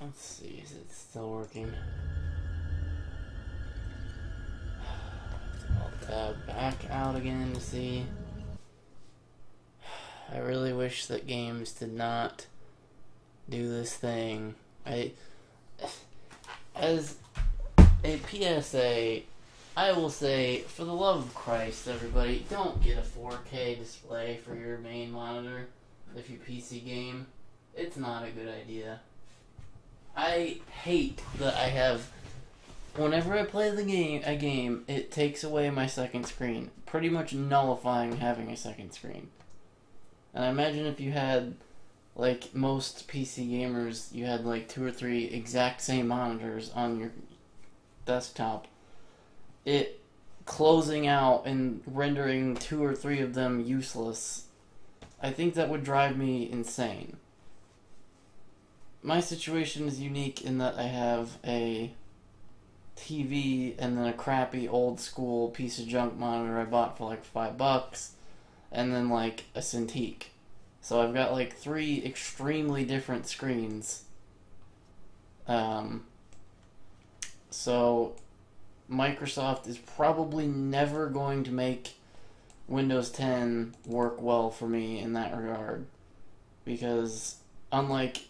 Let's see, is it still working? I'll tab back out again to see. I really wish that games did not do this thing. As a PSA, I will say, for the love of Christ, everybody, don't get a 4K display for your main monitor if you PC game. It's not a good idea. I hate that I have... Whenever I play a game, it takes away my second screen, pretty much nullifying having a second screen. And I imagine if you had, like most PC gamers, you had like 2 or 3 exact same monitors on your desktop, it closing out and rendering 2 or 3 of them useless, I think that would drive me insane. My situation is unique in that I have a TV and then a crappy old school piece of junk monitor I bought for like $5, and then like a Cintiq. So I've got like 3 extremely different screens. So Microsoft is probably never going to make Windows 10 work well for me in that regard, because unlike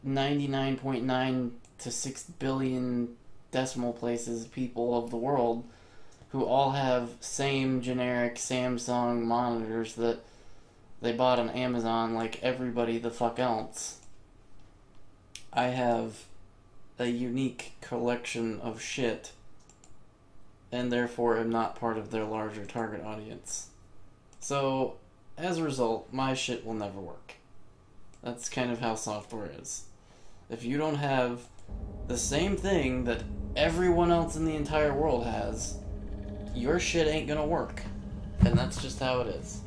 99.9 to 6 billion decimal places people of the world who all have same generic Samsung monitors that they bought on Amazon like everybody the fuck else, I have a unique collection of shit and therefore am not part of their larger target audience. So as a result, my shit will never work. That's kind of how software is. If you don't have the same thing that everyone else in the entire world has, your shit ain't gonna work. And that's just how it is.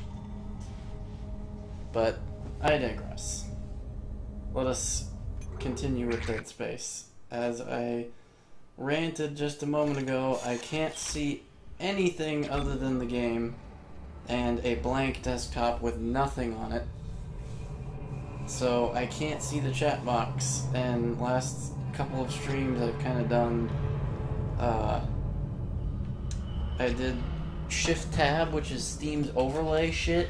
But I digress. Let us continue with Dead Space. As I ranted just a moment ago, I can't see anything other than the game and a blank desktop with nothing on it. So I can't see the chat box, and last couple of streams I've kind of done, I did Shift Tab, which is Steam's overlay shit,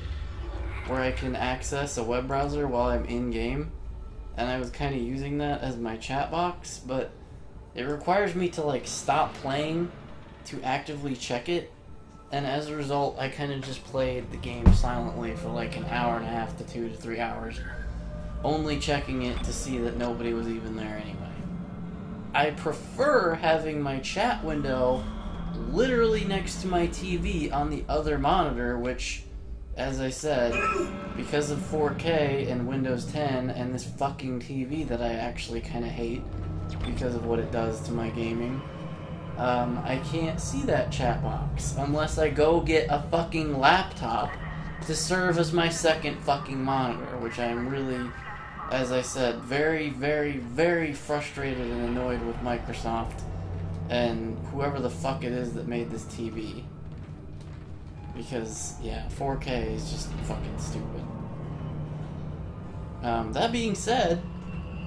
where I can access a web browser while I'm in game, and I was kind of using that as my chat box, but it requires me to like stop playing to actively check it, and as a result I kind of just played the game silently for like an hour and a half to 2 to 3 hours, only checking it to see that nobody was even there anyway. I prefer having my chat window literally next to my TV on the other monitor, which, as I said, because of 4K and Windows 10 and this fucking TV that I actually kind of hate because of what it does to my gaming, I can't see that chat box unless I go get a fucking laptop to serve as my second fucking monitor, which I'm really, as I said, very, very, very frustrated and annoyed with Microsoft and whoever the fuck it is that made this TV. Because, yeah, 4K is just fucking stupid. That being said,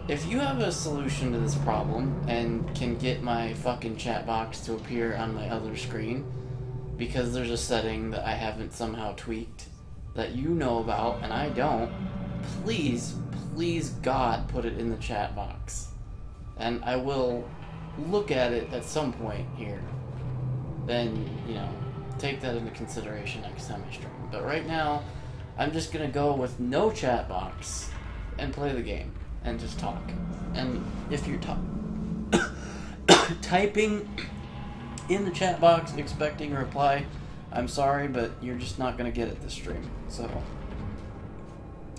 if you have a solution to this problem and can get my fucking chat box to appear on my other screen, because there's a setting that I haven't somehow tweaked that you know about and I don't, please, please God, put it in the chat box. And I will look at it at some point here. Then, you know, take that into consideration next time I stream. But right now, I'm just gonna go with no chat box and play the game and just talk. And if you're typing in the chat box expecting a reply, I'm sorry, but you're just not gonna get it this stream. So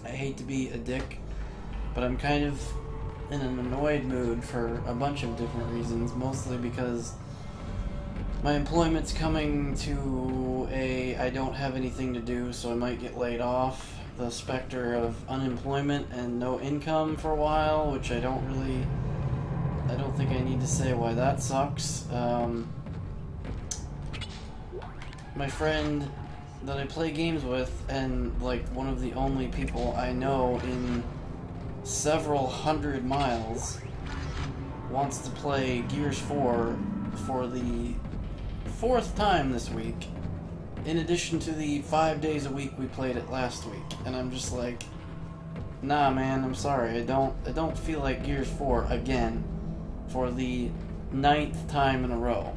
I hate to be a dick, but I'm kind of in an annoyed mood for a bunch of different reasons, mostly because my employment's coming to I don't have anything to do, so I might get laid off. The specter of unemployment and no income for a while, which I don't think I need to say why that sucks. My friend that I play games with, and like one of the only people I know in several hundred miles, wants to play Gears 4 for the 4th time this week, in addition to the 5 days a week we played it last week. And I'm just like, nah, man, I'm sorry. I don't feel like Gears 4 again for the 9th time in a row.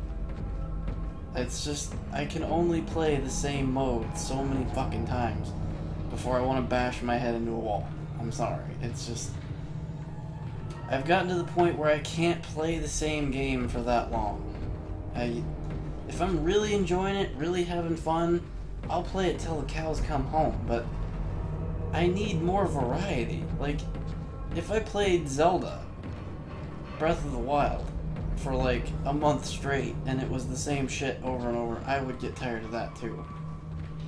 It's just, I can only play the same mode so many fucking times before I want to bash my head into a wall. I'm sorry. It's just, I've gotten to the point where I can't play the same game for that long. If I'm really enjoying it, really having fun, I'll play it till the cows come home, but I need more variety. Like, if I played Zelda Breath of the Wild for like a month straight and it was the same shit over and over, I would get tired of that too.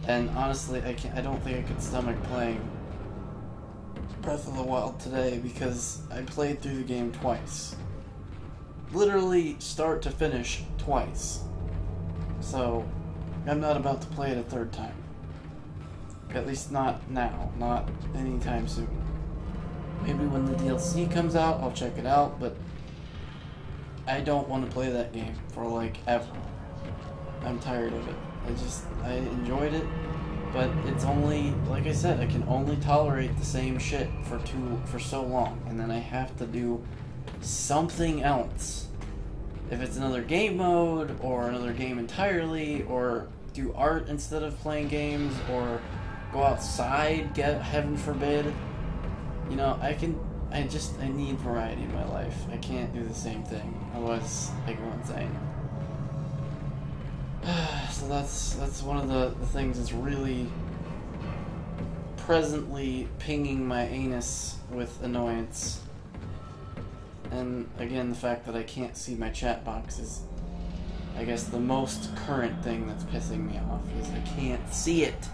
And honestly, I don't think I could stomach playing Breath of the Wild today because I played through the game twice. Literally start to finish twice. So I'm not about to play it a third time. At least not now, not anytime soon. Maybe when the DLC comes out, I'll check it out, but I don't want to play that game for like ever. I'm tired of it. I enjoyed it, but it's only, like I said, I can only tolerate the same shit for so long, and then I have to do something else. If it's another game mode, or another game entirely, or do art instead of playing games, or go outside, heaven forbid. You know, I need variety in my life. I can't do the same thing, otherwise I go insane. So that's one of the things that's really presently pinging my anus with annoyance. And again, the fact that I can't see my chat box is, I guess, the most current thing that's pissing me off, is I can't see it.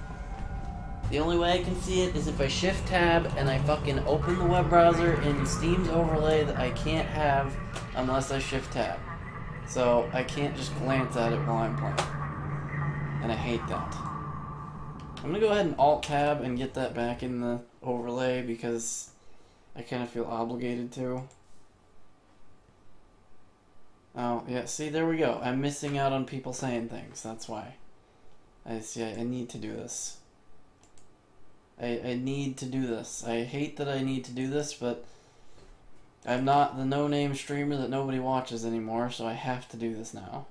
The only way I can see it is if I shift tab and I fucking open the web browser in Steam's overlay that I can't have unless I shift tab. So I can't just glance at it while I'm playing. And I hate that. I'm gonna go ahead and alt tab and get that back in the overlay because I kind of feel obligated to. Oh, yeah, see, there we go. I'm missing out on people saying things. That's why. I need to do this. I need to do this. I hate that I need to do this, but I'm not the no-name streamer that nobody watches anymore, so I have to do this now.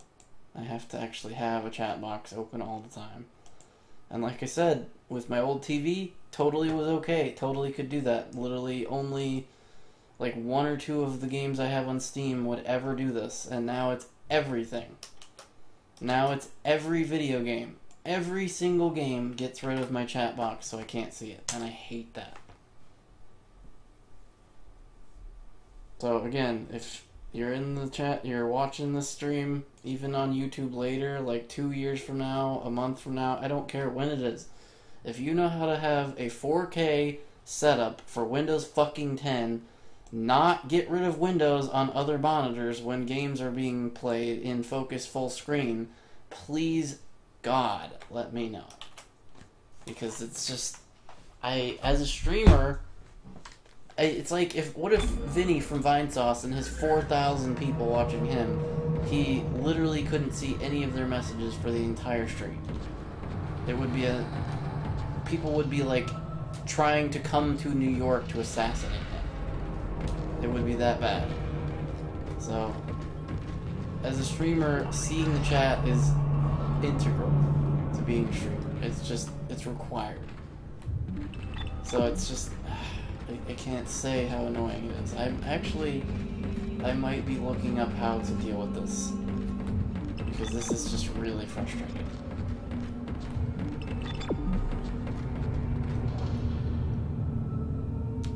I have to actually have a chat box open all the time. And like I said, with my old TV, totally was okay. Totally could do that. Literally only like 1 or 2 of the games I have on Steam would ever do this, and now it's everything. Now it's every video game. Every single game gets rid of my chat box so I can't see it, and I hate that. So again, if you're in the chat, you're watching this stream, even on YouTube later, like 2 years from now, a month from now, I don't care when it is. If you know how to have a 4K setup for Windows fucking 10, not get rid of Windows on other monitors when games are being played in focus full screen, please God, let me know. Because it's just, as a streamer, it's like, what if Vinny from Vinesauce and his 4,000 people watching him, he literally couldn't see any of their messages for the entire stream. It would be people would be like trying to come to New York to assassinate him. It would be that bad. So, as a streamer, seeing the chat is integral to being a streamer. It's required. So it's just, I can't say how annoying it is. I might be looking up how to deal with this, because this is just really frustrating.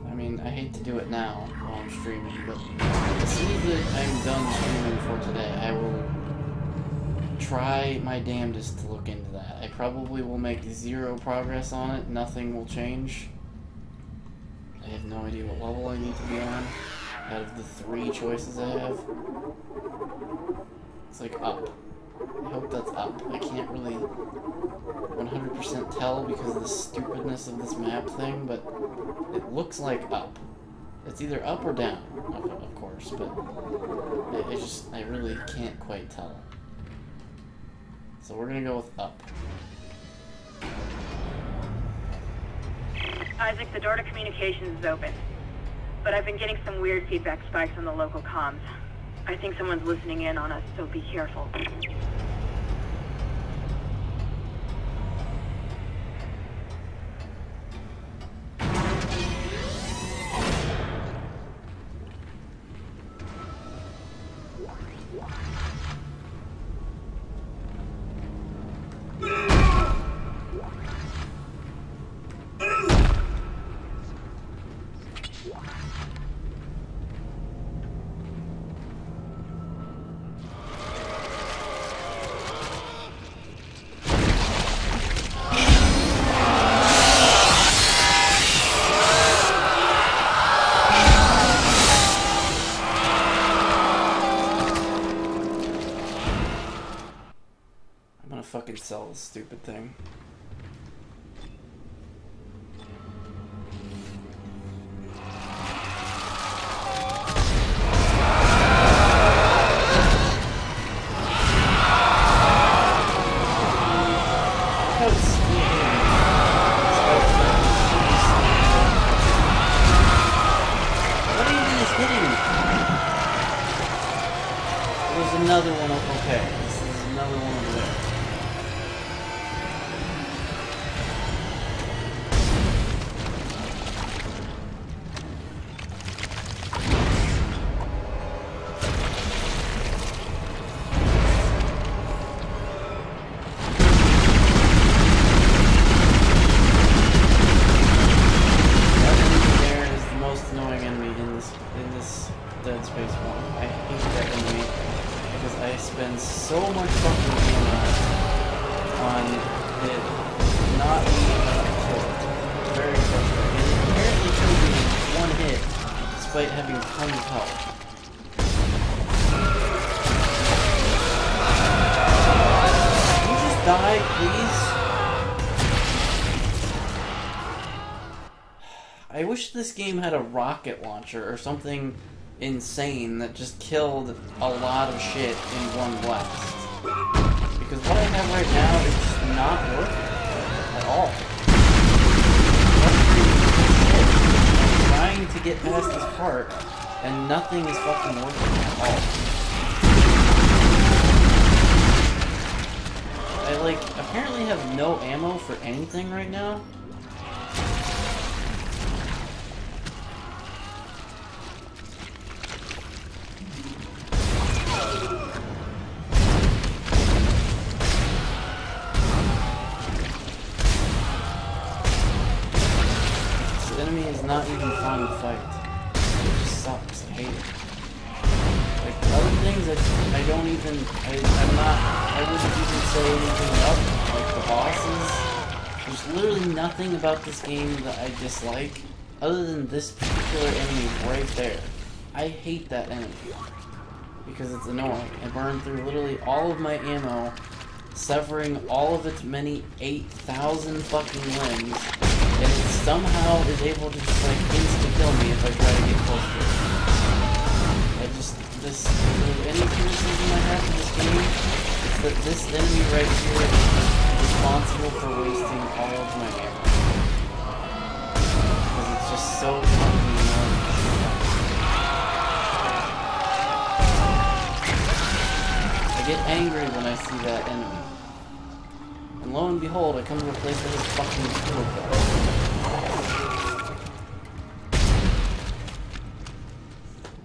I mean, I hate to do it now while I'm streaming, but as soon as I'm done streaming for today, I will try my damnedest to look into that. I probably will make 0 progress on it. Nothing will change. I have no idea what level I need to be on out of the 3 choices I have. It's like up. I hope that's up. I can't really 100% tell because of the stupidness of this map thing, but it looks like up. It's either up or down, of course, but I really can't quite tell. So we're gonna go with up. Isaac, the door to communications is open. But I've been getting some weird feedback spikes on the local comms. I think someone's listening in on us, so be careful. Fucking sell this stupid thing. What even is hitting me? There's another one. Okay, this is another one over there. Dead Space 1. I hate that enemy because I spend so much fucking ammo on it not being enough to kill it. Very frustrating. And it apparently killed me in one hit despite having tons of health. Can you just die, please? I wish this game had a rocket launcher or something insane that just killed a lot of shit in one blast. Because what I have right now is just not working at all. I'm trying to get past this part, and nothing is fucking working at all. I, apparently have no ammo for anything right now. Not even fun to fight. It just sucks. I hate it. Like, other things I don't even, I wouldn't even say anything about them. Like, the bosses, there's literally nothing about this game that I dislike, other than this particular enemy right there. I hate that enemy. Because it's annoying. I burned through literally all of my ammo, severing all of its many 8,000 fucking limbs, and it somehow is able to just insta-kill me if I try to get close to it. If there's any criticism I have for this game, it's that this enemy right here is responsible for wasting all of my ammo. Because it's just so fucking annoying. I get angry when I see that enemy. And lo and behold, I come to a place that is fucking killed though.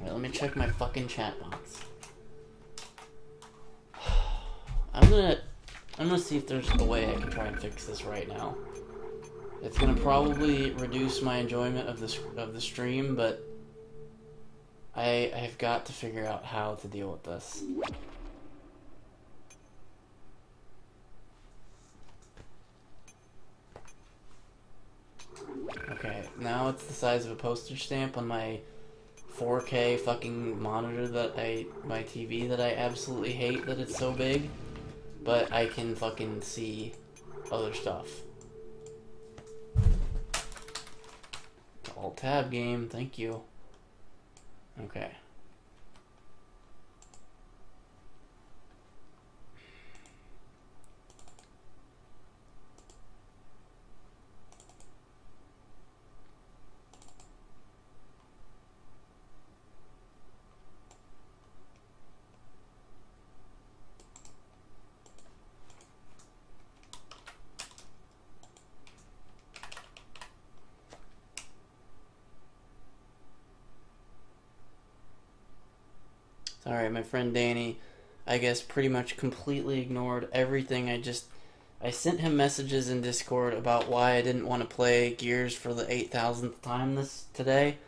Let me check my fucking chat box. I'm gonna see if there's a way I can try and fix this right now. It's gonna probably reduce my enjoyment of the stream, but I've got to figure out how to deal with this. Okay, now it's the size of a postage stamp on my 4K fucking monitor my TV that I absolutely hate that it's so big, but I can fucking see other stuff. Alt-tab game, thank you. Okay. Alright, my friend Danny, I guess, pretty much completely ignored everything. I sent him messages in Discord about why I didn't want to play Gears for the 8,000th time today,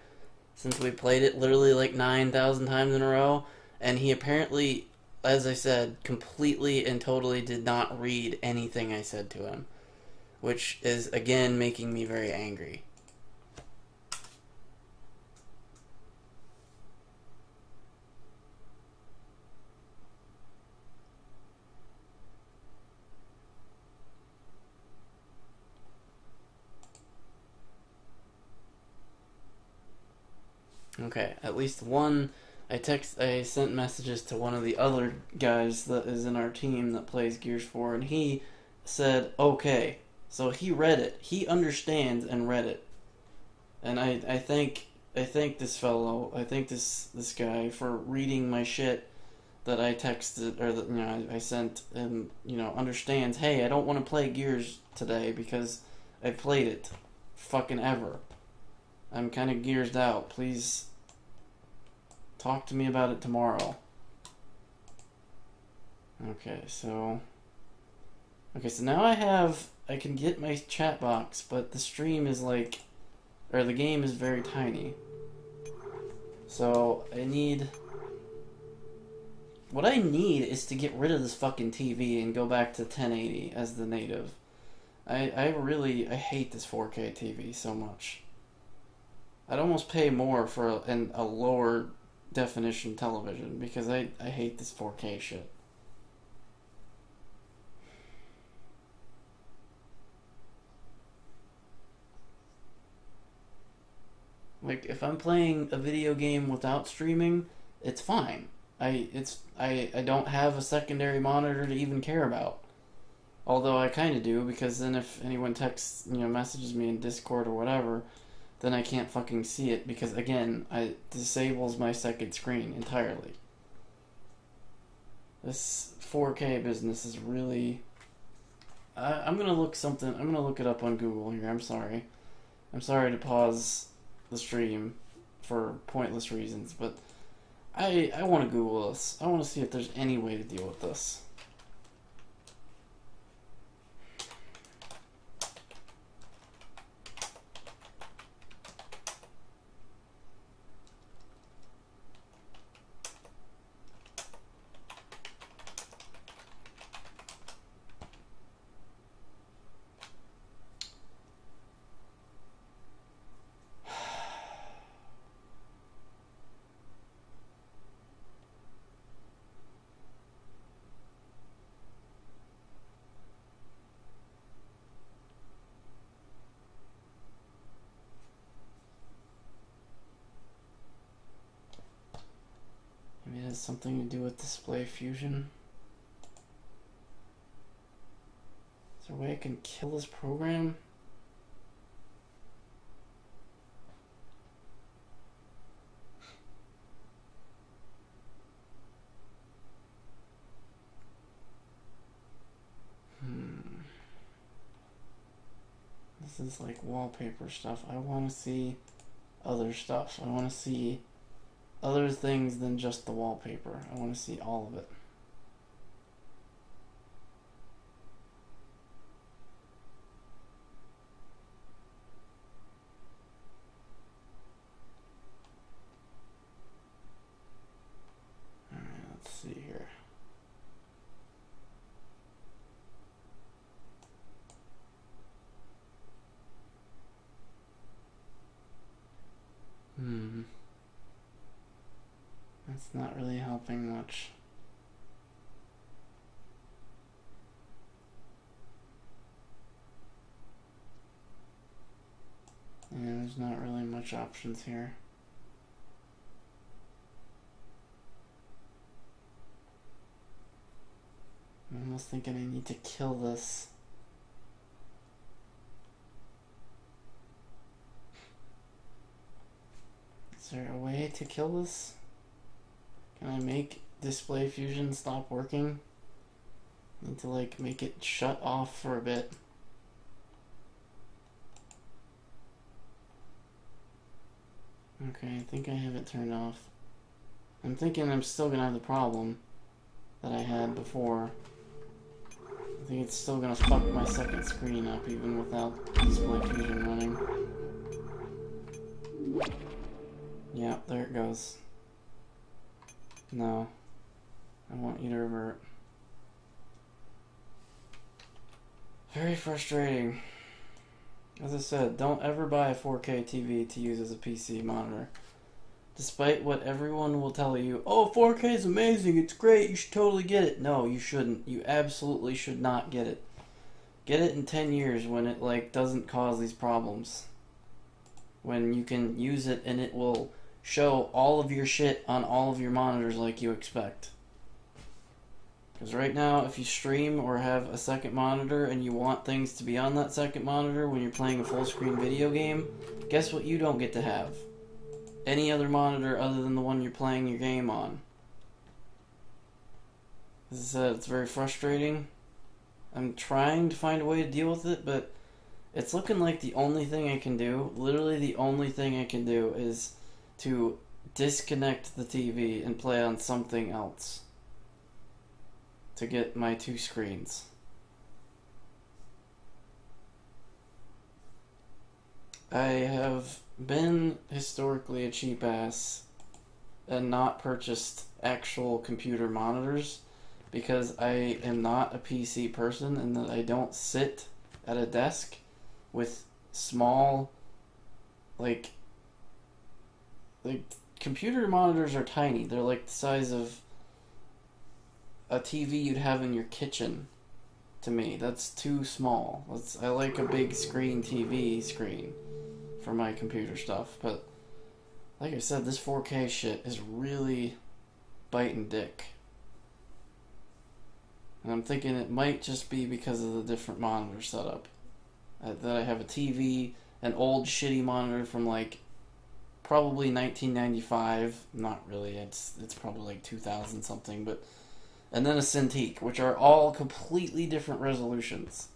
since we played it literally like 9,000 times in a row, and he apparently, as I said, completely and totally did not read anything I said to him, which is, again, making me very angry. Okay, at least one. I sent messages to one of the other guys that is in our team that plays Gears 4, and he said, okay. So he read it. He understands and read it. And I thank this fellow, I thank this guy for reading my shit that I texted, or that, I sent, and, understands, hey, I don't want to play Gears today because I played it fucking ever. I'm kind of geared out. Please talk to me about it tomorrow. Okay, so now I can get my chat box, but the stream is like, or the game is very tiny. So what I need is to get rid of this fucking TV and go back to 1080 as the native. I hate this 4K TV so much. I'd almost pay more for a lower definition television because I hate this 4K shit. Like, if I'm playing a video game without streaming, it's fine. I don't have a secondary monitor to even care about. Although I kind of do, because then if anyone texts, messages me in Discord or whatever, then I can't fucking see it because, again, it disables my second screen entirely. This 4K business is really... I'm gonna look it up on Google here, I'm sorry. I'm sorry to pause the stream for pointless reasons, but I want to Google this. I want to see if there's any way to deal with this. Maybe it has something to do with display fusion. Is there a way I can kill this program? This is like wallpaper stuff. I want to see other stuff. I want to see other things than just the wallpaper. I want to see all of it. Alright, let's see here. That's not really helping much. Yeah, there's not really much options here. I'm almost thinking I need to kill this. Is there a way to kill this? Can I make Display Fusion stop working? I need to like make it shut off for a bit. Okay, I think I have it turned off. I'm thinking I'm still gonna have the problem that I had before. I think it's still gonna fuck my second screen up even without Display Fusion running. Yeah, there it goes. No. I want you to revert. Very frustrating. As I said, don't ever buy a 4K TV to use as a PC monitor. Despite what everyone will tell you, oh, 4K is amazing, it's great, you should totally get it. No, you shouldn't. You absolutely should not get it. Get it in 10 years when it like doesn't cause these problems. When you can use it and it will show all of your shit on all of your monitors like you expect. Because right now, if you stream or have a second monitor and you want things to be on that second monitor when you're playing a full screen video game, guess what you don't get to have? Any other monitor other than the one you're playing your game on. As I said, it's very frustrating. I'm trying to find a way to deal with it, but it's looking like the only thing I can do, literally the only thing I can do, is to disconnect the TV and play on something else to get my two screens. I have been historically a cheap ass and not purchased actual computer monitors because I am not a PC person and that I don't sit at a desk with small like computer monitors are tiny. They're like the size of a TV you'd have in your kitchen. To me, that's too small. I like a big screen TV screen for my computer stuff, but like I said, this 4K shit is really biting dick. And I'm thinking it might just be because of the different monitor setup. That I have a TV, an old shitty monitor from like probably 1995. Not really, it's probably like 2000 something, but and then a Cintiq, which are all completely different resolutions.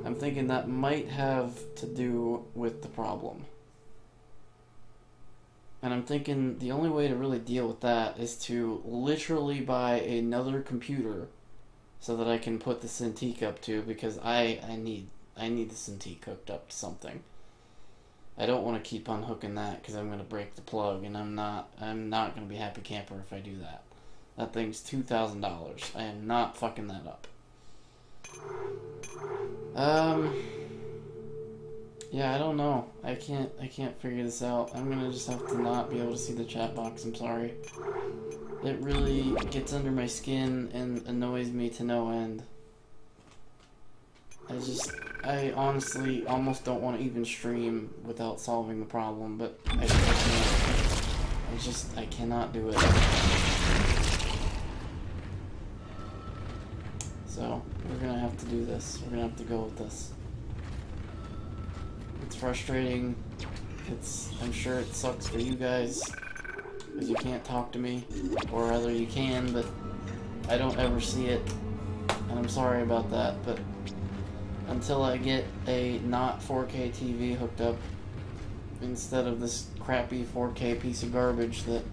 I'm thinking that might have to do with the problem. And I'm thinking the only way to really deal with that is to literally buy another computer so that I can put the Cintiq up to, because I need the Cintiq hooked up to something. I don't want to keep unhooking that because I'm going to break the plug, and I'm not going to be happy camper if I do that. That thing's $2,000. I am not fucking that up. Yeah, I don't know. I can't figure this out. I'm gonna just have to not be able to see the chat box. I'm sorry. It really gets under my skin and annoys me to no end. I honestly almost don't want to even stream without solving the problem, but I can't. I cannot do it. So, we're gonna have to do this. We're gonna have to go with this. It's frustrating. I'm sure it sucks for you guys, because you can't talk to me, or rather you can, but I don't ever see it, and I'm sorry about that, but until I get a not 4K TV hooked up, instead of this crappy 4K piece of garbage that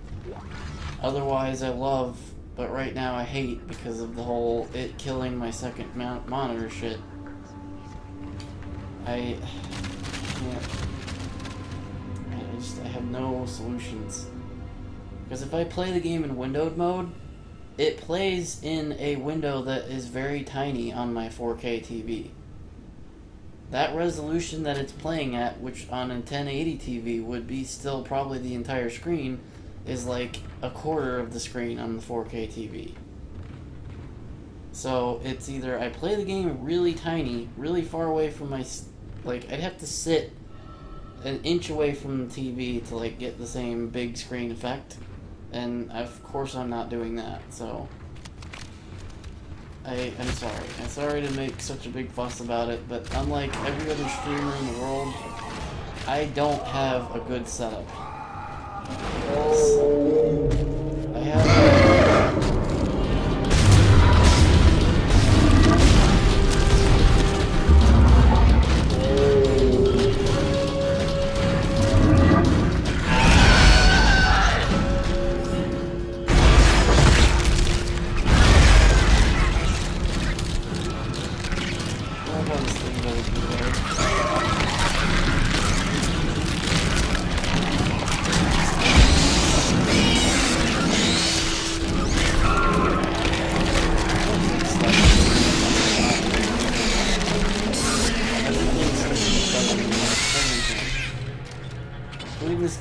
otherwise I love, but right now I hate because of the whole it killing my second monitor shit. I have no solutions. Because if I play the game in windowed mode, it plays in a window that is very tiny on my 4K TV. That resolution that it's playing at, which on a 1080 TV would be still probably the entire screen, is like a quarter of the screen on the 4K TV. So it's either I play the game really tiny, really far away from my, like I'd have to sit an inch away from the TV to like get the same big screen effect, and of course I'm not doing that. So I'm sorry. I'm sorry to make such a big fuss about it, but unlike every other streamer in the world, I don't have a good setup. I have...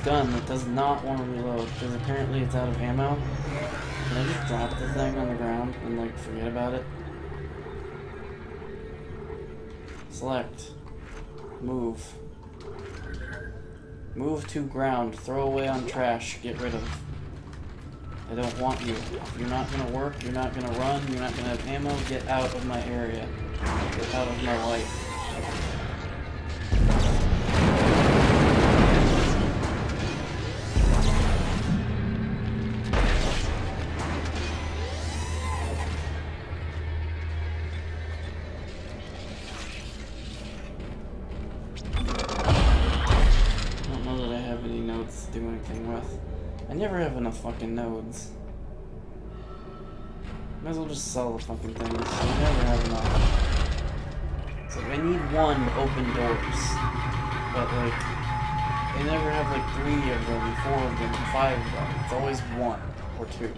gun that does not want to reload because apparently it's out of ammo. Can I just drop the thing on the ground and like forget about it? Select. Move. Move to ground. Throw away on trash. Get rid of. I don't want you. You're not gonna work. You're not gonna run. You're not gonna have ammo. Get out of my area. Get out of my life. Do anything with. I never have enough fucking nodes. Might as well just sell the fucking things. I never have enough. It's like I need one to open doors. But like I never have like 3 of them, 4 of them, 5 of them. It's always 1 or 2.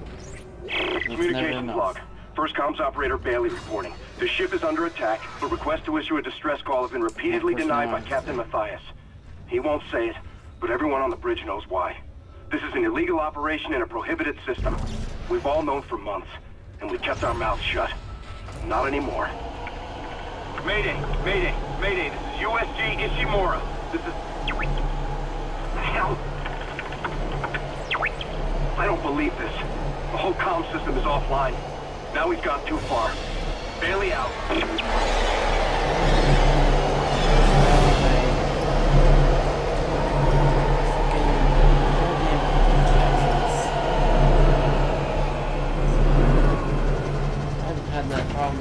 Communications log. First comms operator Bailey reporting. The ship is under attack, but requests to issue a distress call have been repeatedly denied by Captain Matthias. He won't say it, but everyone on the bridge knows why. This is an illegal operation in a prohibited system. We've all known for months, and we kept our mouths shut. Not anymore. Mayday! Mayday! Mayday! This is USG Ishimura. This is... Hell... I don't believe this. The whole comm system is offline. Now we've gone too far. Bailey out.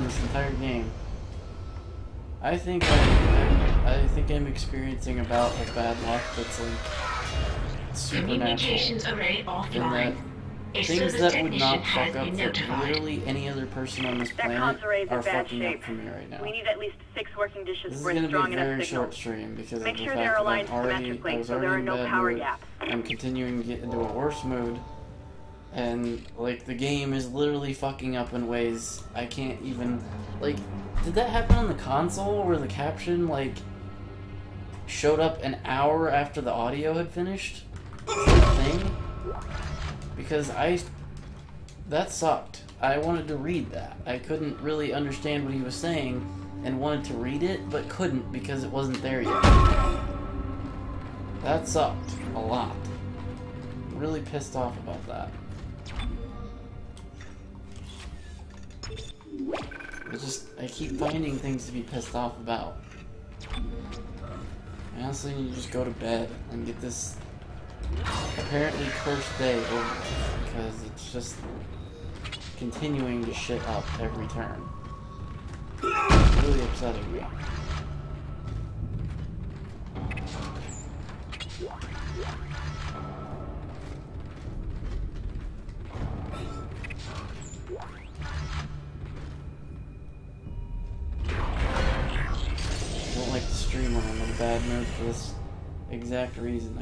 This entire game. I think I'm experiencing a bout of bad luck that's like supernatural. Array in that things that would not fuck up for literally any other person on this planet are fucking up for me right now. We need at least 6 working dishes This for is a going to strong be a enough very signal. short stream because Make of the sure fact they're that aligned I symmetrically was so there already are in no bad power mood. gaps. I'm continuing to get into a worse mood. And, like, the game is literally fucking up in ways I can't even... Like, did that happen on the console where the caption, like, showed up an hour after the audio had finished? Is that a thing? Because that sucked. I wanted to read that. I couldn't really understand what he was saying and wanted to read it, but couldn't because it wasn't there yet. That sucked a lot. I'm really pissed off about that. I keep finding things to be pissed off about. I honestly need to just go to bed and get this apparently cursed day over with, because it's just continuing to shit up every turn. It's really upsetting me. I don't like to stream when I'm in a bad mood for this exact reason.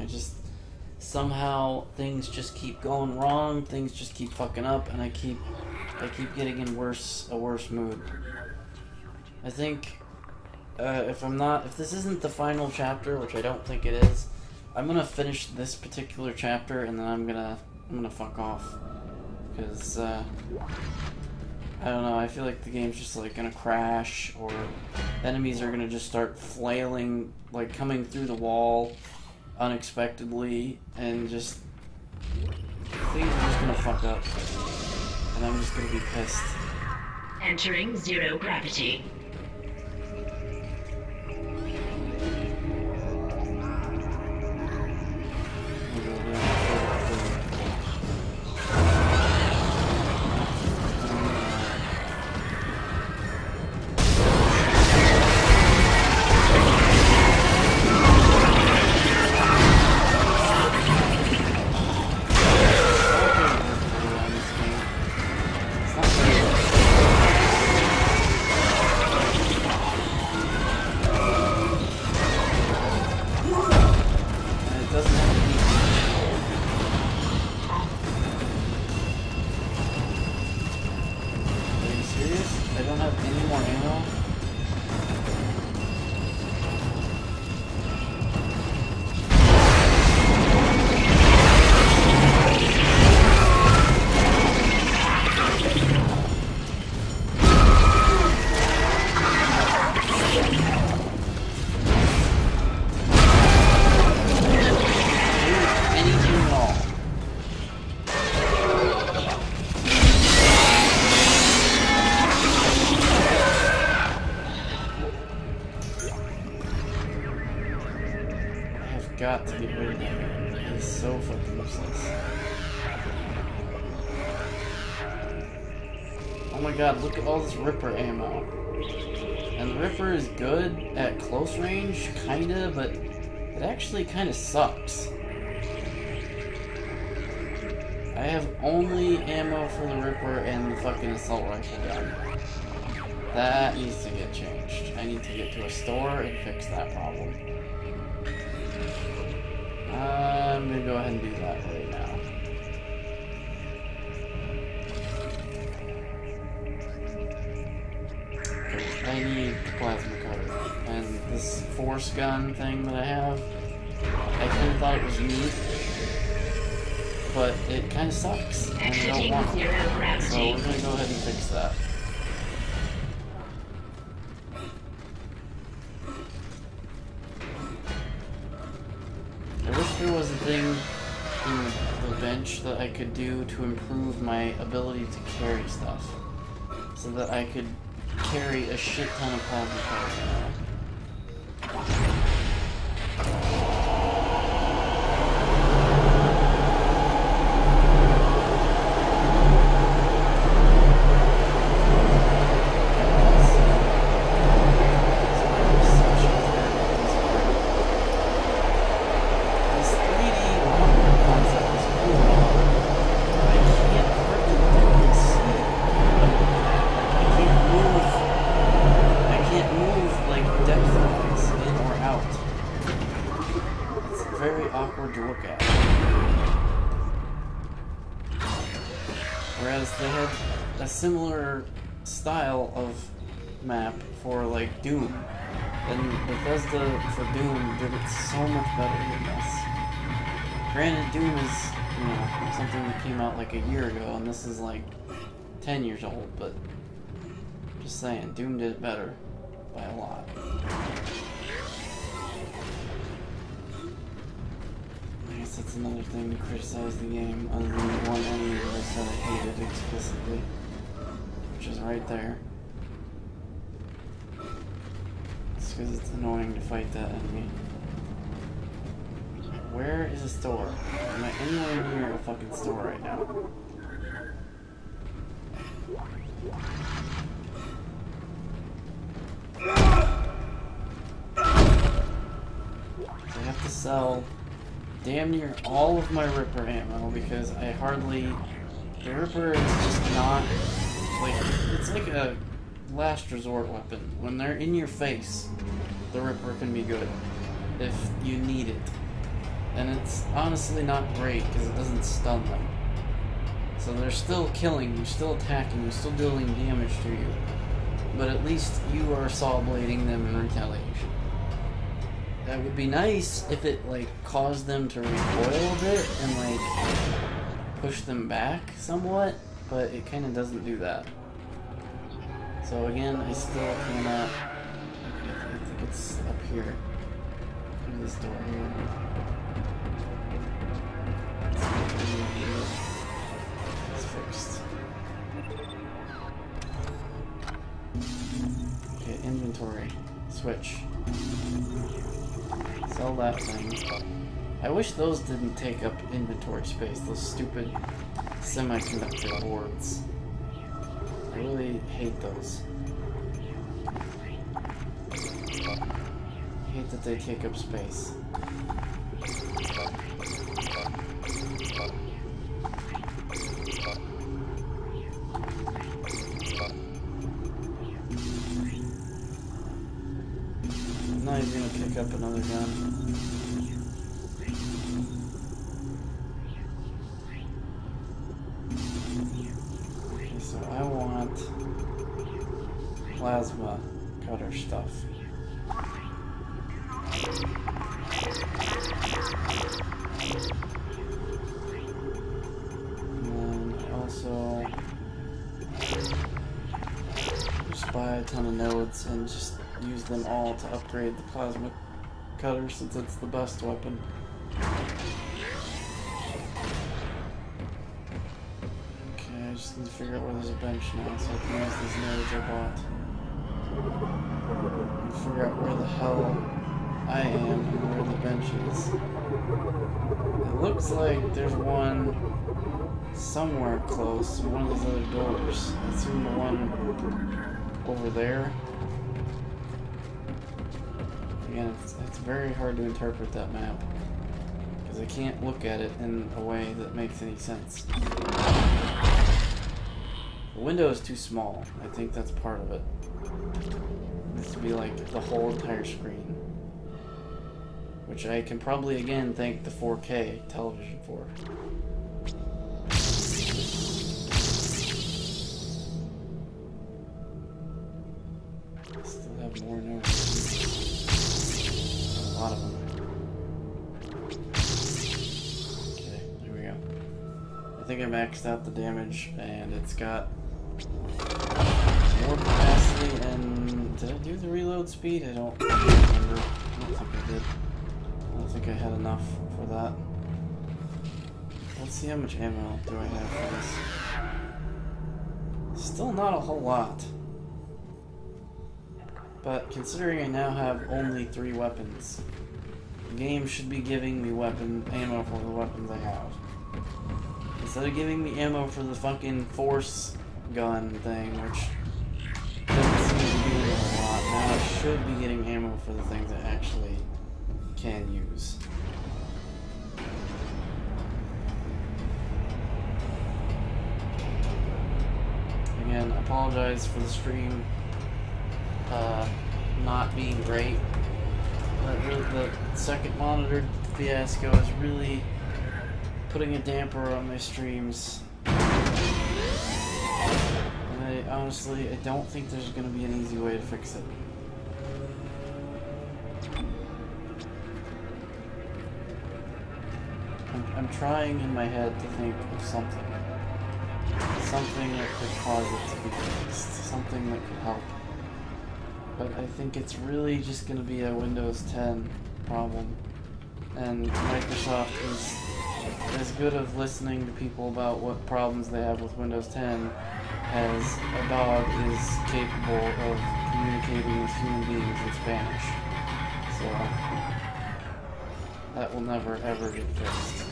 Somehow things just keep going wrong, things just keep fucking up, and I keep getting in a worse mood. I think if this isn't the final chapter, which I don't think it is, I'm gonna finish this particular chapter and then I'm gonna fuck off, because I don't know, I feel like the game's just like gonna crash, or enemies are gonna just start flailing, like coming through the wall unexpectedly, and just things are just gonna fuck up, and I'm just gonna be pissed. Entering zero gravity. Got to get rid of him. He's so fucking useless. Oh my god, look at all this Ripper ammo. And the Ripper is good at close range, kinda, but it actually kinda sucks. I have only ammo for the Ripper and the fucking assault rifle gun. That needs to get changed. I need to get to a store and fix that problem. I'm gonna go ahead and do that right now. I need the plasma cutter. And this force gun thing that I have, I kind of thought it was neat, but it kind of sucks, and I don't want it. So we're gonna go ahead and fix that. There was a thing in the bench that I could do to improve my ability to carry stuff, so that I could carry a shit ton of plasma cutters. They had a similar style of map for like Doom, and Bethesda for Doom did it so much better than this. Granted, Doom is, you know, something that came out like a year ago, and this is like 10 years old, but just saying, Doom did it better by a lot. I guess that's another thing to criticize the game, other than the one enemy that I said I hated explicitly, which is right there. It's because it's annoying to fight that enemy. Where is a store? Am I anywhere near a fucking store right now? I have to sell damn near all of my Ripper ammo because I hardly... The Ripper is just not... like, it's like a last resort weapon. When they're in your face, the Ripper can be good if you need it. And it's honestly not great because it doesn't stun them. So they're still killing you, still attacking you, still dealing damage to you. But at least you are saw blading them in retaliation. That would be nice if it, like, caused them to recoil a bit and, like, push them back somewhat, but it kind of doesn't do that. So again, I still cannot... I think it's up here. Through this door here. It's fixed. inventory. Switch. Sell that thing. I wish those didn't take up inventory space, those stupid semiconductor boards. I really hate those. I hate that they take up space. I'm not even gonna pick up another gun. So I want plasma cutter stuff. And then also just buy a ton of nodes and just use them all to upgrade the plasma cutter since it's the best weapon. I just need to figure out where there's a bench now so I can use these nodes I bought. And figure out where the hell I am and where the bench is. It looks like there's one somewhere close in one of these other doors. I assume the one over there. Again, it's very hard to interpret that map because I can't look at it in a way that makes any sense. The window is too small. I think that's part of it. It needs to be like the whole entire screen. Which I can probably again thank the 4K television for. Still have more notes. A lot of them. Okay, there we go. I think I maxed out the damage and it's got more capacity, and did I do the reload speed? I don't remember. I don't think I did. I don't think I had enough for that. Let's see how much ammo do I have for this. Still not a whole lot. But considering I now have only 3 weapons, the game should be giving me ammo for the weapons I have. Instead of giving me ammo for the fucking force gun thing, which doesn't seem to be doing a lot. Now I should be getting ammo for the things I actually can use. Again, I apologize for the stream not being great. The second monitor fiasco is really putting a damper on my streams. And honestly, I don't think there's going to be an easy way to fix it. I'm trying in my head to think of something. Something that could cause it to be fixed. Something that could help. But I think it's really just going to be a Windows 10 problem. And Microsoft is as good of listening to people about what problems they have with Windows 10 as a dog is capable of communicating with human beings in Spanish. So that will never ever get fixed.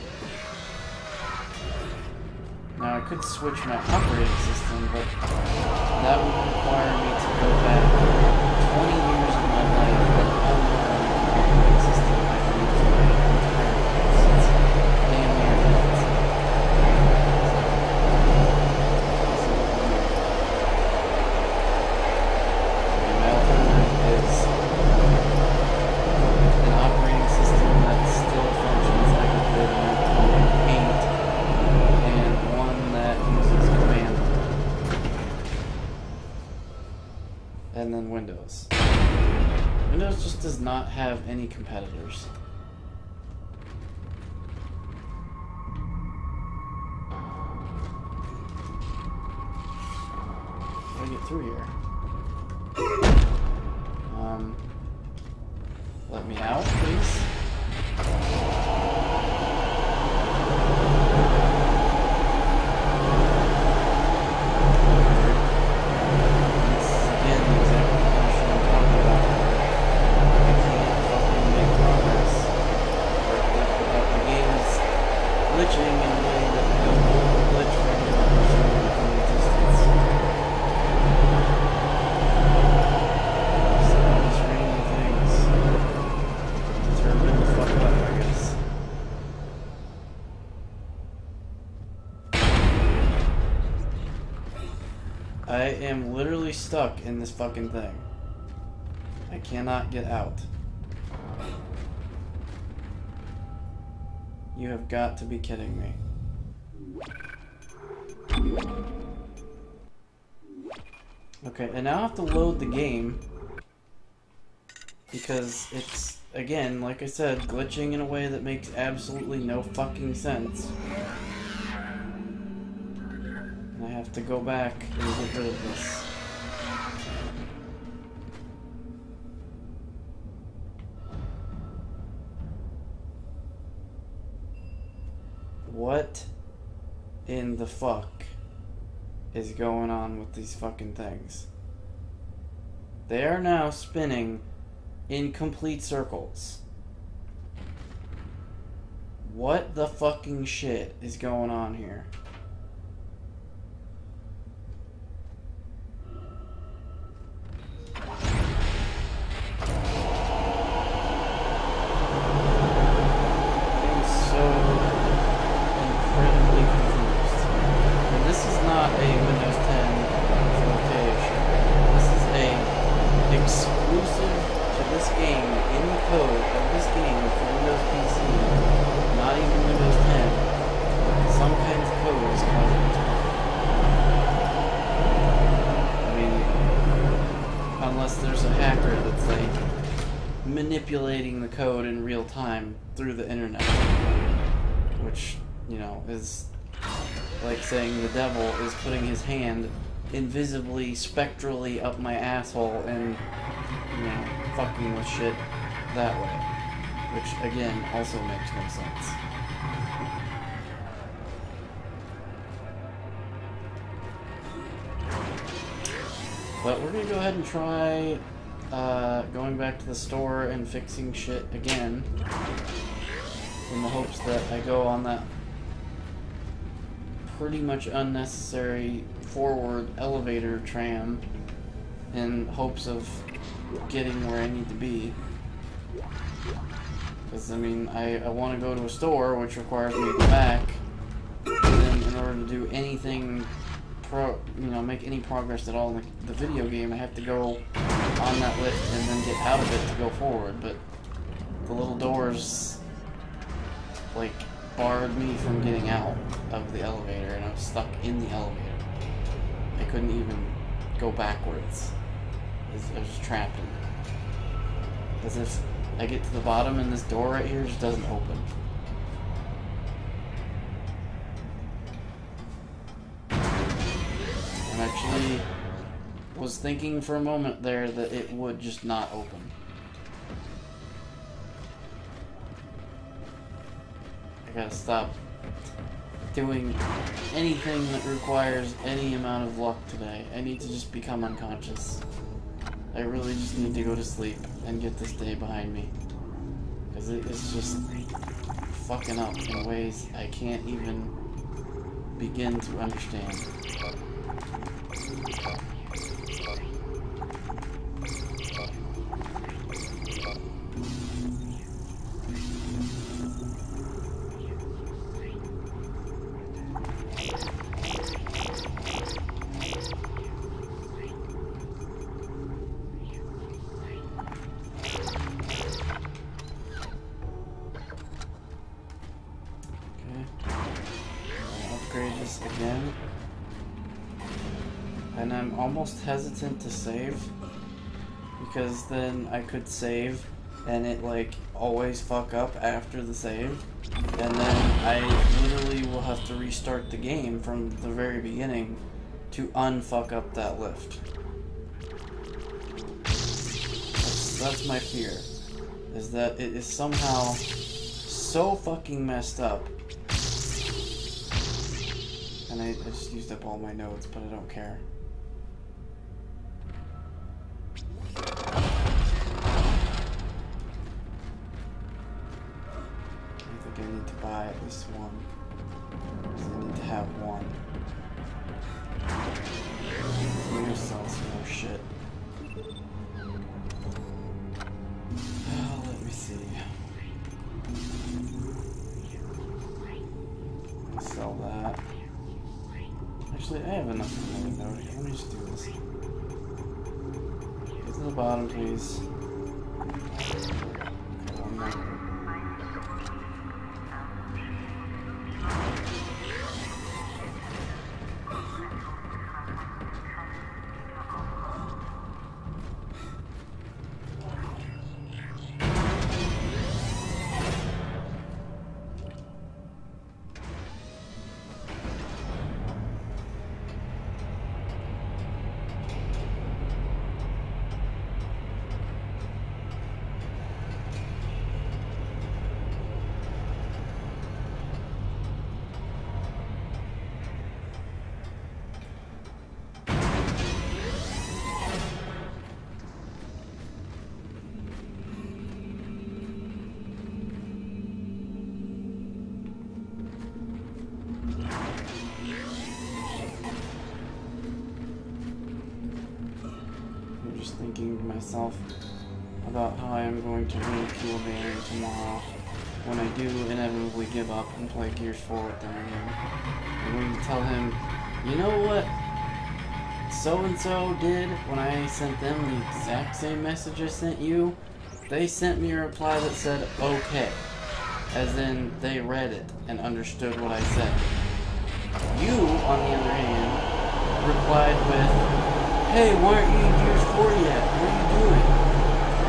Now I could switch my operating system, but that would require me to go back 20 years of my life and unlearn the operating system I've used my entire life since damn near infancy. My alternative is an operating system that still functions like it did in 1998. And one that uses command and then Windows. Windows just does not have any competitors. How do I get through here? Let me out, please. Again, the exact function I'm talking about. glitching in a way that I don't want to glitch for any reason in existence. So I'm just reading the things. Turn the fuck up, I guess. I am literally stuck in this fucking thing. I cannot get out. You have got to be kidding me. Okay, and now I have to load the game because it's, again, like I said, glitching in a way that makes absolutely no fucking sense. And I have to go back and get rid of this. What in the fuck is going on with these fucking things? They are now spinning in complete circles. What the fucking shit is going on here? Manipulating the code in real time through the internet, which, you know, is like saying the devil is putting his hand invisibly, spectrally up my asshole and, you know, fucking with shit that way, which again also makes no sense. But we're gonna go ahead and try going back to the store and fixing shit again in the hopes that I go on that pretty much unnecessary forward elevator tram in hopes of getting where I need to be. Because, I mean, I want to go to a store, which requires me to go back, and then in order to do anything, make any progress at all in the video game, I have to go on that lift and then get out of it to go forward, but the little doors, like, barred me from getting out of the elevator, and I was stuck in the elevator. I couldn't even go backwards. I was just trapped in it. As if I get to the bottom and this door right here just doesn't open. I'm actually was thinking for a moment there that it would just not open. I gotta stop doing anything that requires any amount of luck today. I need to just become unconscious. I really just need to go to sleep and get this day behind me. Because it's just fucking up in ways I can't even begin to understand. Again, and I'm almost hesitant to save because then I could save and it like always fuck up after the save, and then I literally will have to restart the game from the very beginning to unfuck up that lift. That's my fear, is that it is somehow so fucking messed up. And I just used up all my notes, but I don't care. I think I need to buy at least one. I need to have one. I'm gonna sell some more shit. Let me see. Sell that. Actually, I have enough money though. Let me just do this. Get to the bottom, please. Okay, one more. Thinking to myself about how I am going to ridicule Barry tomorrow when I do inevitably give up and play Gears 4 with them again. I'm going to tell him, you know what so-and-so did when I sent them the exact same message I sent you? They sent me a reply that said, okay. As in, they read it and understood what I said. You, on the other hand, replied with, hey, why aren't you in Gears 4 yet? What are you doing?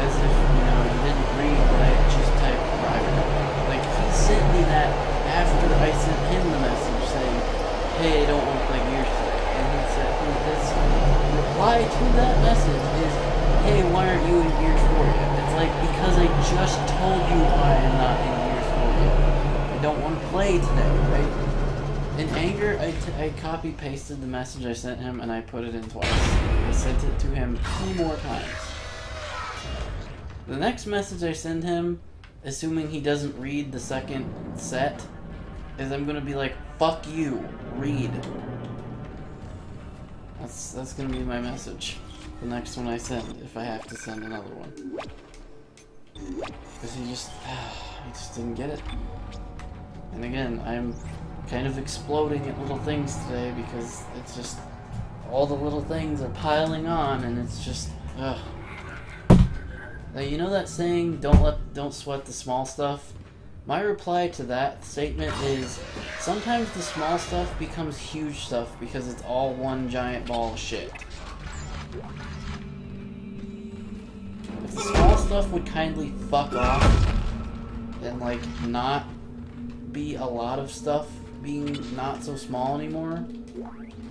As if, you know, you didn't read what I just typed prior. Like, he sent me that after I sent him the message saying, hey, I don't want to play Gears today. And he said, his reply to that message is, hey, why aren't you in Gears 4 yet? It's like, because I just told you why I'm not in Gears 4 yet. I don't want to play today, right? In anger, I copy-pasted the message I sent him and I put it in twice. I sent it to him 2 more times. The next message I send him, assuming he doesn't read the second set, is I'm gonna be like, fuck you, read. That's gonna be my message. The next one I send, if I have to send another one. Because he just didn't get it. And again, I'm kind of exploding at little things today because it's just all the little things are piling on and it's just ugh. Now, you know that saying, don't sweat the small stuff? My reply to that statement is sometimes the small stuff becomes huge stuff because it's all one giant ball of shit. If the small stuff would kindly fuck off and like not be a lot of stuff being not so small anymore,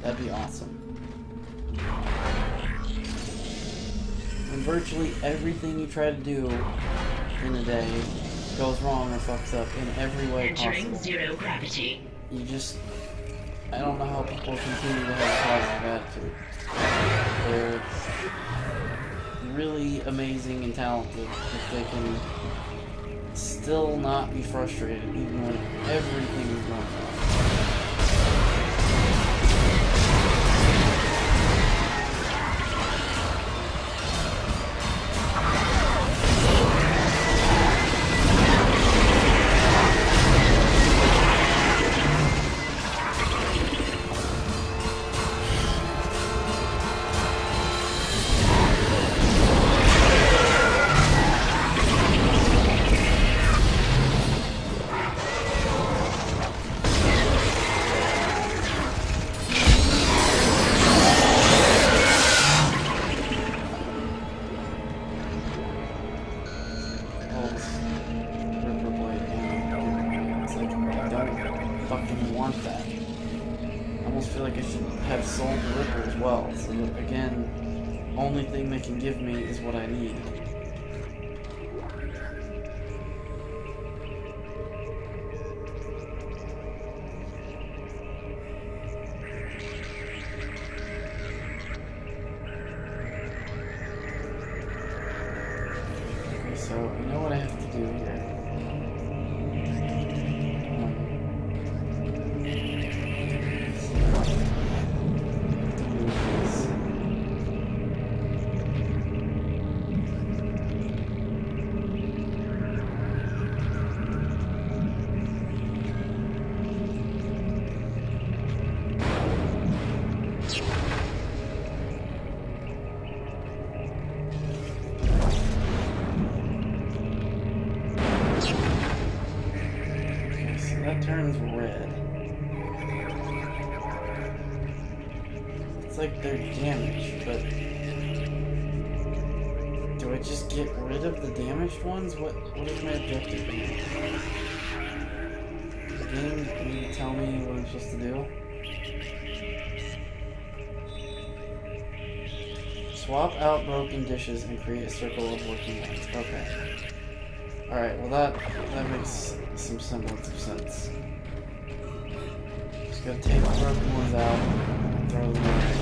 that'd be awesome. When virtually everything you try to do in a day goes wrong or fucks up in every way Entering possible. zero gravity. You just, I don't know how people continue to have a positive attitude. They're really amazing and talented if they can still not be frustrated even when everything is going wrong. Only thing they can give me is what I need. Okay, so you know what I have to do here. turns red. It's like they're damaged, but do I just get rid of the damaged ones? What is my objective here? The game need to tell me what I'm supposed to do? Swap out broken dishes and create a circle of working ones. Okay. Alright, well that makes some semblance of sense. Just gotta take the broken ones out and throw them away.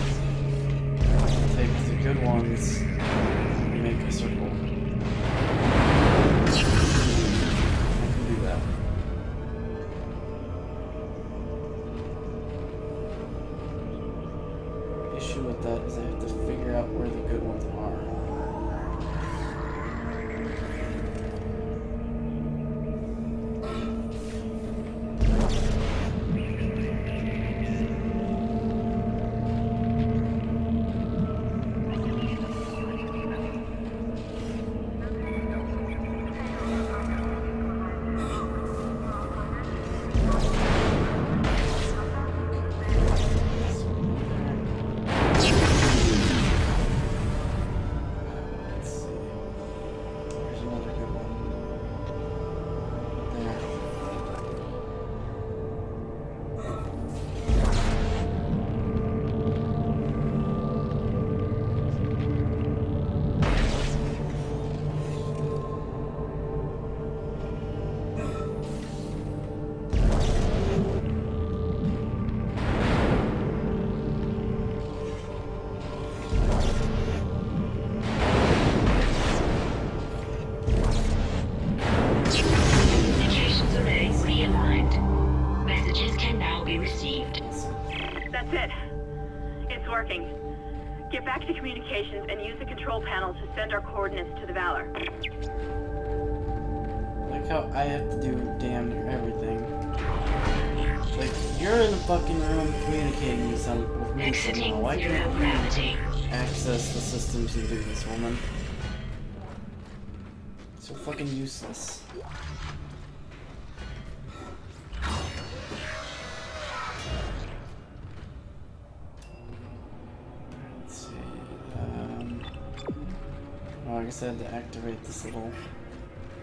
Take the good ones and make a circle. I can do that. The issue with that is I have to figure out where the good ones are. Get back to communications and use the control panel to send our coordinates to the Valor. Like how I have to do damn near everything. Like, you're in the fucking room communicating with me somehow. Why can't you access the systems and do this, woman? So fucking useless. Oh, I guess I had to activate this little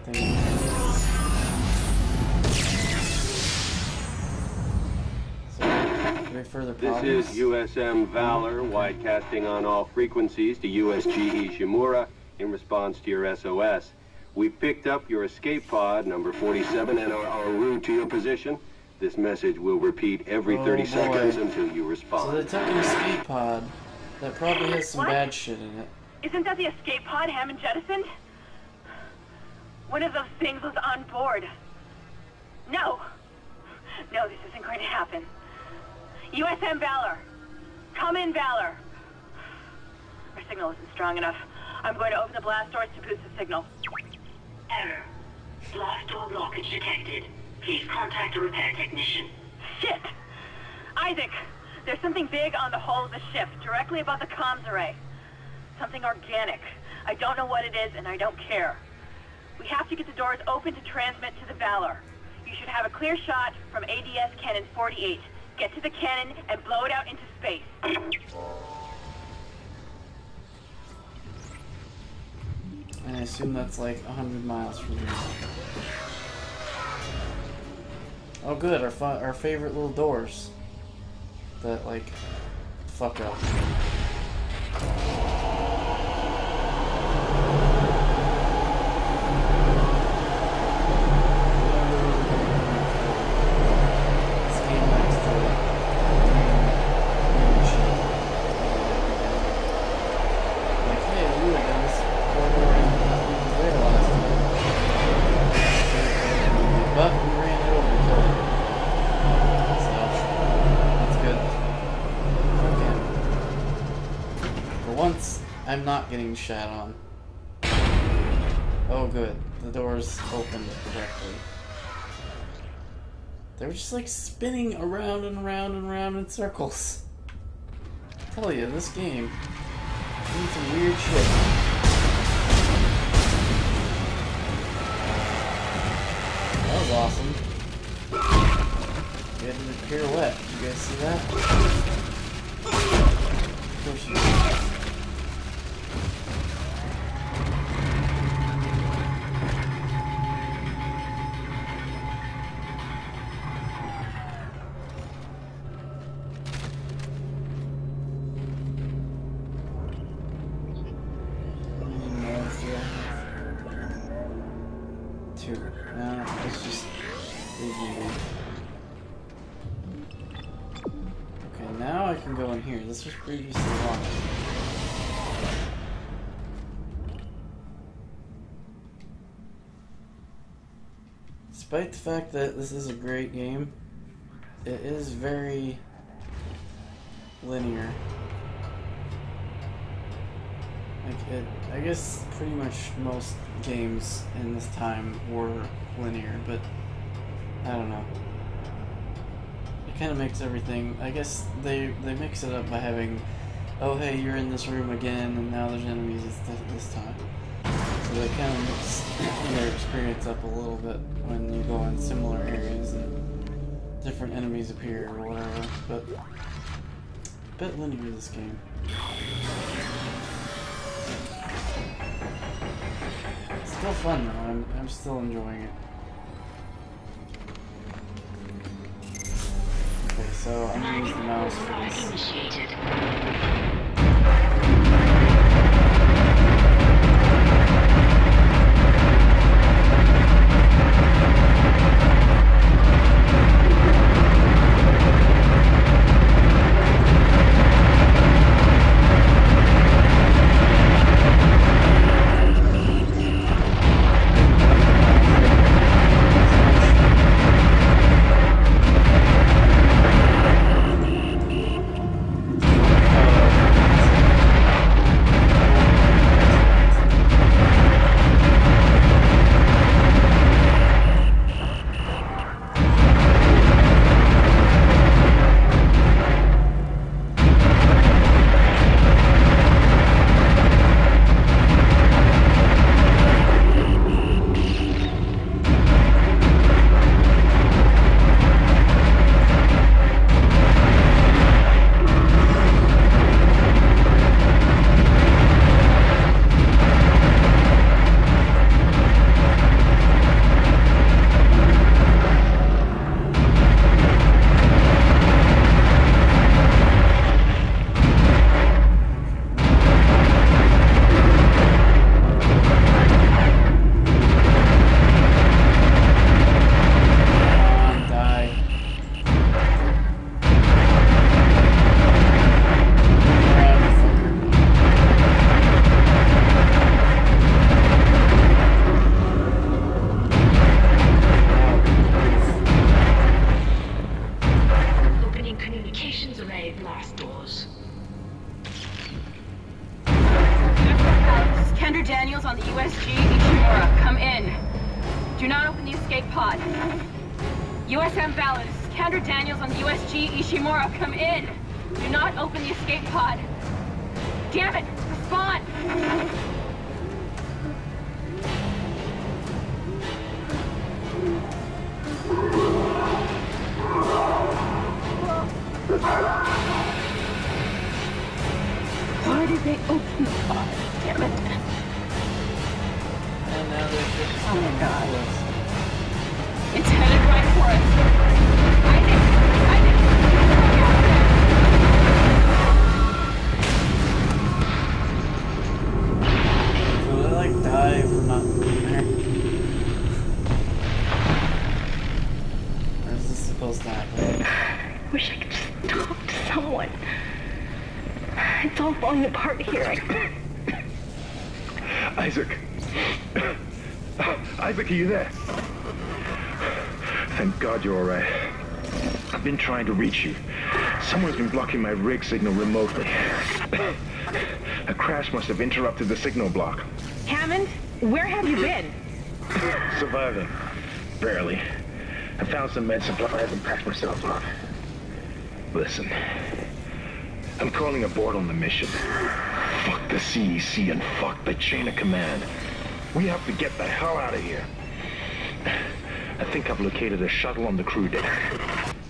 thing. So, any further problems? This is USM Valor, widecasting on all frequencies to USG Ishimura in response to your SOS. We picked up your escape pod, number 47, and are en route to your position. This message will repeat every 30 seconds until you respond. So they took an escape pod that probably has some bad shit in it. Isn't that the escape pod Hammond jettisoned? One of those things was on board. No! No, this isn't going to happen. USM Valor! Come in, Valor! Our signal isn't strong enough. I'm going to open the blast doors to boost the signal. Error. Blast door blockage detected. Please contact a repair technician. Shit! Isaac! There's something big on the hull of the ship, directly above the comms array. Something organic. I don't know what it is, and I don't care. We have to get the doors open to transmit to the Valor. You should have a clear shot from ADS Cannon 48. Get to the cannon and blow it out into space. And I assume that's like 100 miles from here. Oh good, our favorite little doors. That, like, fuck up. I'm not getting shat on. Oh good, the doors opened correctly. They were just like spinning around and around and around in circles. I tell you, this game needs some weird shit. That was awesome. You had to do a pirouette. You guys see that? Of course you did. It's just easy. Okay, now I can go in here. This was previously locked. Despite the fact that this is a great game, it is very linear. I guess pretty much most games in this time were linear, but I don't know. It kind of makes everything. I guess they mix it up by having, oh hey, you're in this room again, and now there's enemies this time. So they kind of mix their experience up a little bit when you go in similar areas and different enemies appear or whatever. But a bit linear this game. Still fun though. I'm still enjoying it. Okay, so I'm gonna use the mouse for this. Daniels on the USG Ishimura, come in. Do not open the escape pod. USM Valor, this is Kendra Daniels on the USG Ishimura, come in. Do not open the escape pod. Damn it, respond. Why did they open the pod? Damn it. And now they're just oh my god. It's headed right for us. Isaac! So they like die for not being there? Or is this supposed to happen? Wish I could just talk to someone. It's all falling apart here. Isaac. Isaac, are you there? Thank God you're all right. I've been trying to reach you. Someone's been blocking my rig signal remotely. A crash must have interrupted the signal block. Hammond, where have you been? Surviving. Barely. I found some med supplies and packed myself up. Listen. I'm calling aboard on the mission. Fuck the CEC and fuck the chain of command. We have to get the hell out of here. I think I've located a shuttle on the crew deck.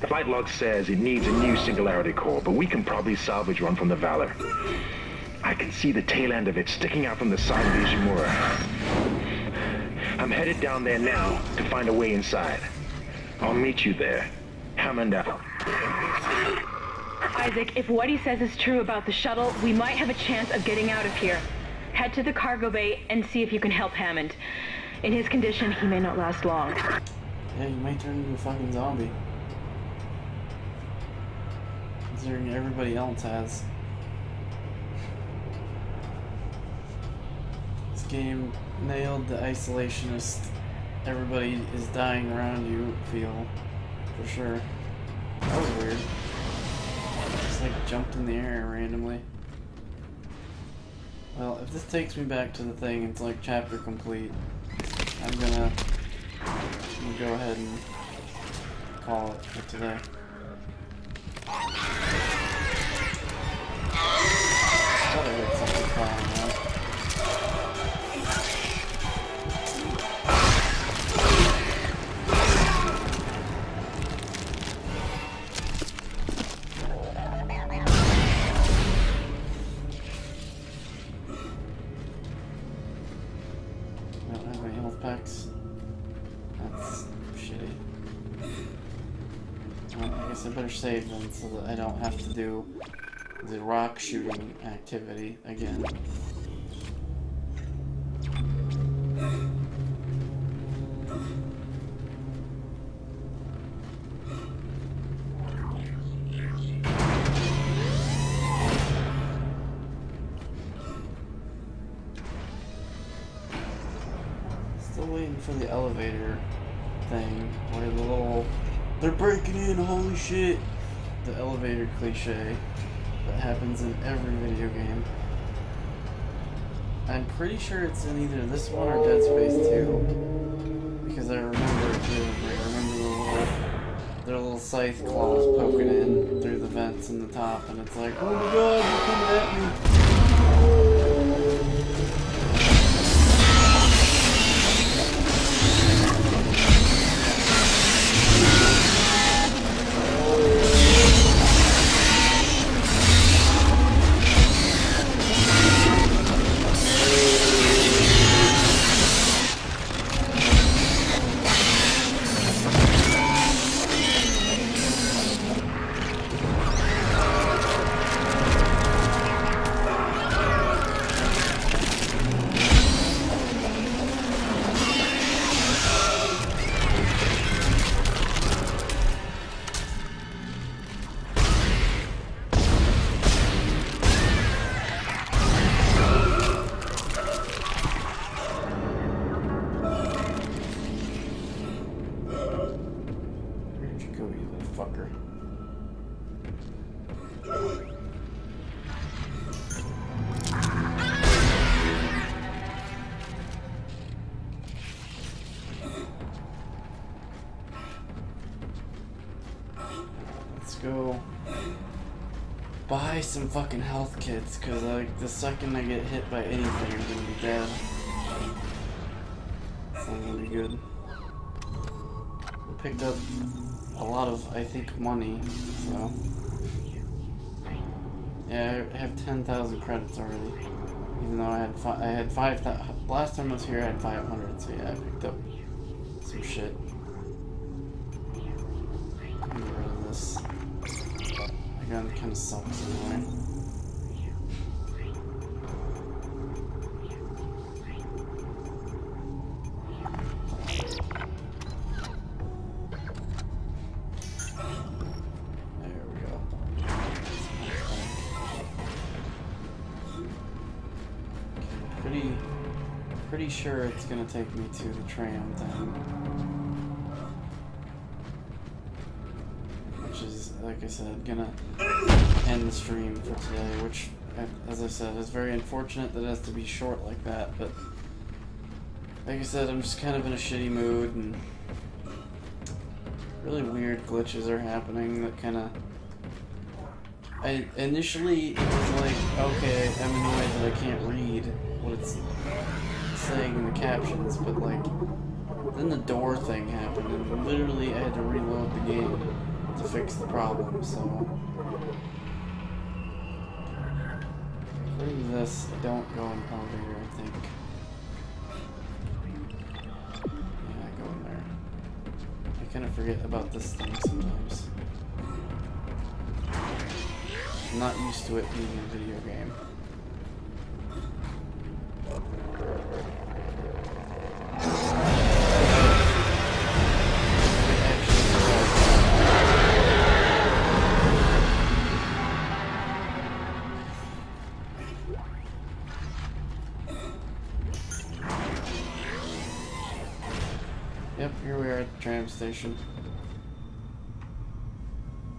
The flight log says it needs a new Singularity core, but we can probably salvage one from the Valor. I can see the tail end of it sticking out from the side of the Ishimura. I'm headed down there now to find a way inside. I'll meet you there. Hammond out. Isaac, if what he says is true about the shuttle, we might have a chance of getting out of here. Head to the cargo bay and see if you can help Hammond. In his condition, he may not last long. Yeah, you might turn into a fucking zombie. Considering everybody else has. This game nailed the isolationist, everybody is dying around you feel, for sure. That was weird. Just like jumped in the air randomly. Well, if this takes me back to the thing, it's like chapter complete. I'm gonna go ahead and call it for today. I thought I heard something falling out. I don't have any health packs. That's shitty. Well, I guess I better save them so that I don't have to do the rock shooting activity again. Still waiting for the elevator thing where the little "they're breaking in, holy shit," the elevator cliche that happens in every video game. I'm pretty sure it's in either this one or Dead Space 2 because I remember it vividly. I remember their little scythe claws poking in through the vents in the top, and it's like, oh my god, you're coming at me. Go buy some fucking health kits, cause like the second I get hit by anything, I'm gonna be dead. It's not gonna be good. I picked up a lot of, I think, money, so yeah, I have 10,000 credits already. Even though I had 5,000. Last time I was here, I had 500. So yeah, I picked up some shit. Get rid of this. Gun kind of sucks in a way. There we go. Okay, pretty sure it's gonna take me to the tram thing. Like I said, gonna end the stream for today, which, as I said, is very unfortunate that it has to be short like that, but like I said, I'm just kind of in a shitty mood, and really weird glitches are happening that kind of... Initially, it was like, okay, I'm annoyed that I can't read what it's saying in the captions, but like, then the door thing happened, and literally I had to reload the game. to fix the problem, so... According to this, I don't go in elevator, I think. Yeah, I go in there. I kind of forget about this thing sometimes. I'm not used to it being a video game. Yep, here we are at the tram station.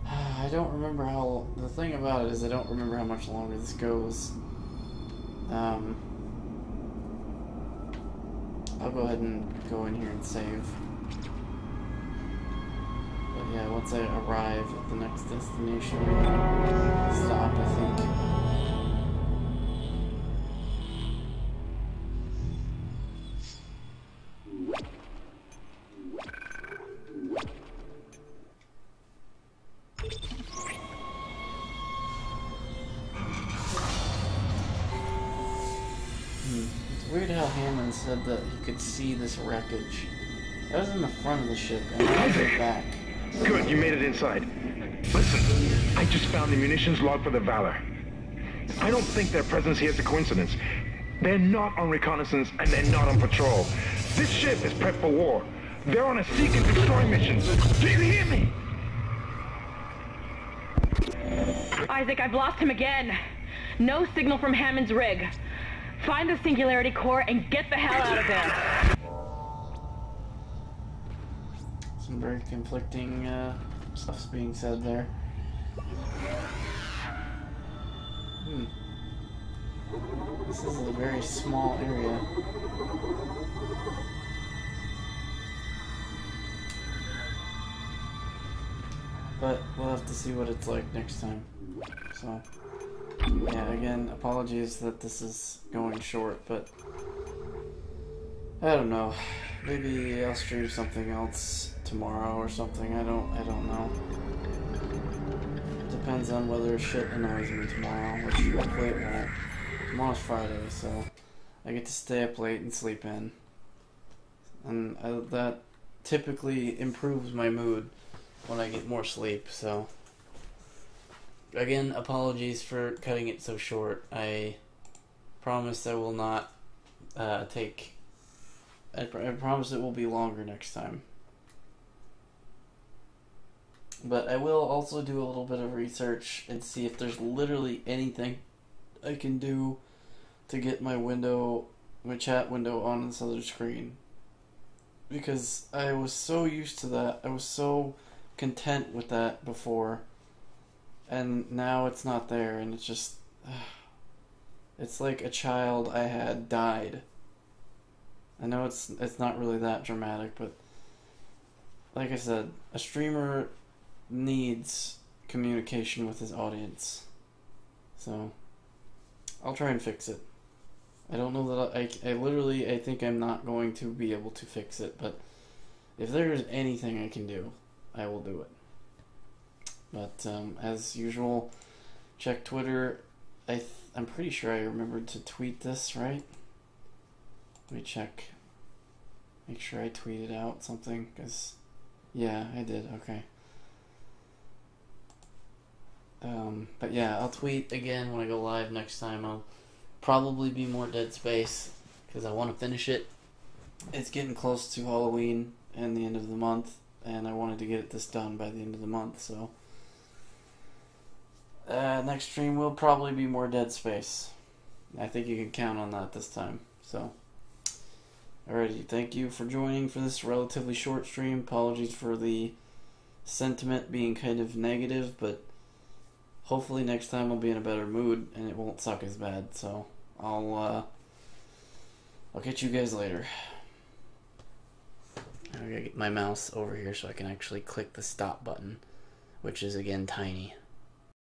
I don't remember how... The thing about it is I don't remember how much longer this goes. I'll go ahead and go in here and save. But yeah, once I arrive at the next destination, I'll stop, I think. Weird how Hammond said that he could see this wreckage. That was in the front of the ship, and now it's back. Good, you made it inside. Listen, I just found the munitions log for the Valor. I don't think their presence here is a coincidence. They're not on reconnaissance, and they're not on patrol. This ship is prepped for war. They're on a seek and destroy mission. Do you hear me? Isaac, I've lost him again. No signal from Hammond's rig. Find the Singularity Core and get the hell out of there. Some very conflicting stuff's being said there. This is a very small area. But we'll have to see what it's like next time. So... yeah, again, apologies that this is going short, but I don't know. Maybe I'll stream something else tomorrow or something. I don't know. Depends on whether shit annoys me tomorrow, which hopefully it won't. Tomorrow's Friday, so I get to stay up late and sleep in. And that typically improves my mood when I get more sleep, so... Again, apologies for cutting it so short. I promise I will not take... I promise it will be longer next time. But I will also do a little bit of research and see if there's literally anything I can do to get my chat window on this other screen. Because I was so used to that. I was so content with that before. And now it's not there, and it's just... it's like a child I had died. I know it's not really that dramatic, but... like I said, a streamer needs communication with his audience. So, I'll try and fix it. I don't know that I think I'm not going to be able to fix it, but... if there's anything I can do, I will do it. But, as usual, check Twitter. I'm pretty sure I remembered to tweet this, right? Let me check. Make sure I tweeted out something, because... yeah, I did, okay. But yeah, I'll tweet again when I go live next time. I'll probably be more Dead Space, because I want to finish it. It's getting close to Halloween and the end of the month, and I wanted to get this done by the end of the month, so... next stream will probably be more Dead Space. I think you can count on that this time. So, alrighty, thank you for joining for this relatively short stream. Apologies for the sentiment being kind of negative, but hopefully next time I'll be in a better mood and it won't suck as bad. So, I'll catch you guys later. I gotta get my mouse over here so I can actually click the stop button, which is again tiny.